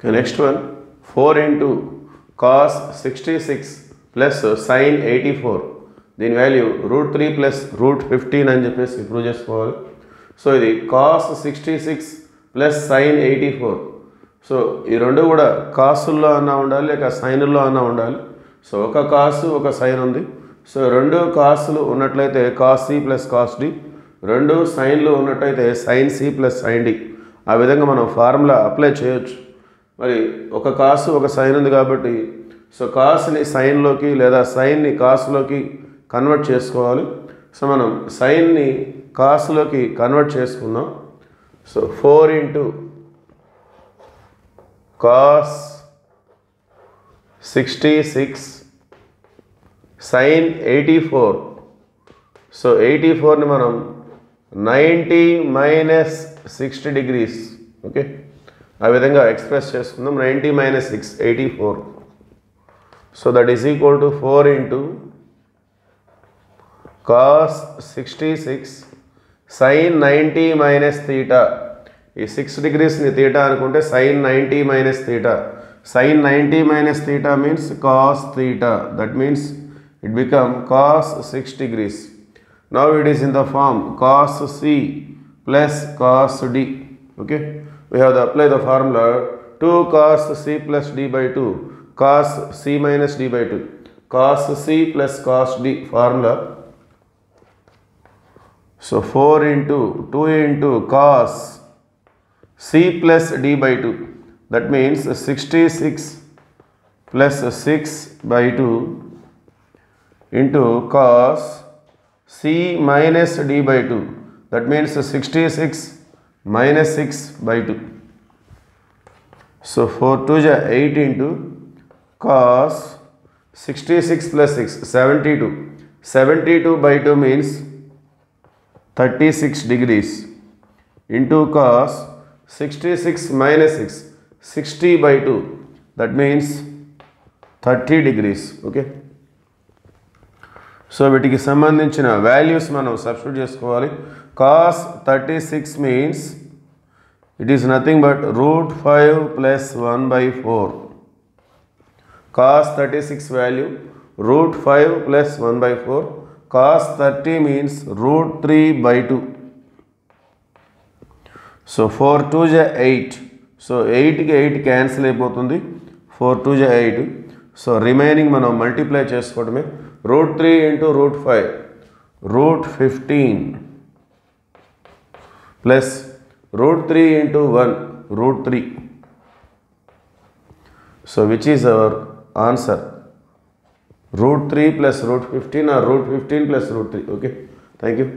Okay, next one, 4 into cos 66 plus sin 84. దీని value √3 plus √15 అని చెప్పేసి ప్రూవ్ చేసుకోవాలి. సో ఇది cos 66 ప్లస్ sin 84. సో ఈ రెండు కూడా కాసుల్లో అన్నా ఉండాలి లేక సైన్లో అన్నా ఉండాలి. సో ఒక కాసు ఒక సైన్ ఉంది. సో రెండు కాసులు ఉన్నట్లయితే cos c plus cos d, రెండు సైన్లు ఉన్నట్లయితే sin c plus sin d. ఆ విధంగా మనం ఫార్ములా అప్లై చేయొచ్చు. మరి ఒక కాసు ఒక సైన్ ఉంది కాబట్టి సో కాస్ని సైన్లోకి లేదా సైన్ని కాసులోకి కన్వర్ట్ చేసుకోవాలి. సో మనం సైన్ని కాసులోకి కన్వర్ట్ చేసుకుందాం. So 4 into cos 66 sin 84. So 84ని మనం 90 minus 60 degrees, ఓకే, ఆ విధంగా ఎక్స్ప్రెస్ చేసుకుందాం. 90 minus 6 84. So that is equal to 4 into cos 66 sin 90 minus theta. ఈ 6 degreesని theta అనుకుంటే sin 90 minus theta. sin 90 minus theta means cos theta. That means it become cos 6 degrees. Now it is in the form cos c plus cos d. Okay, we have to apply the formula 2 cos c plus d by 2 cos c minus d by 2 cos c plus cos d formula. So 4 into 2 into cos c plus d by 2, that means 66 plus 6 by 2 into cos c minus d by 2, that means 66 minus 6 by 2. So 4 2 is 8 into cos 66 plus 6 72. 72 by 2 means 36 degrees into cos 66 minus 6 60 by 2, that means 30 degrees. Okay, so వీటికి సంబంధించిన values మనం substitute చేసుకోవాలి. cos 36 means it is nothing but √5 plus 1/4. cos 36 value √5 plus 1/4. cos 30 means √3/2. So 4 2 is 8. So 8కి 8 cancel అయిపోతుంది. 4 2 is 8. So remaining మనం multiply చేసుకోవడమే. √3 into √5 √15 plus √3 into 1 √3. So which is our answer? √3 plus √15 or √15 plus √3. Okay, thank you.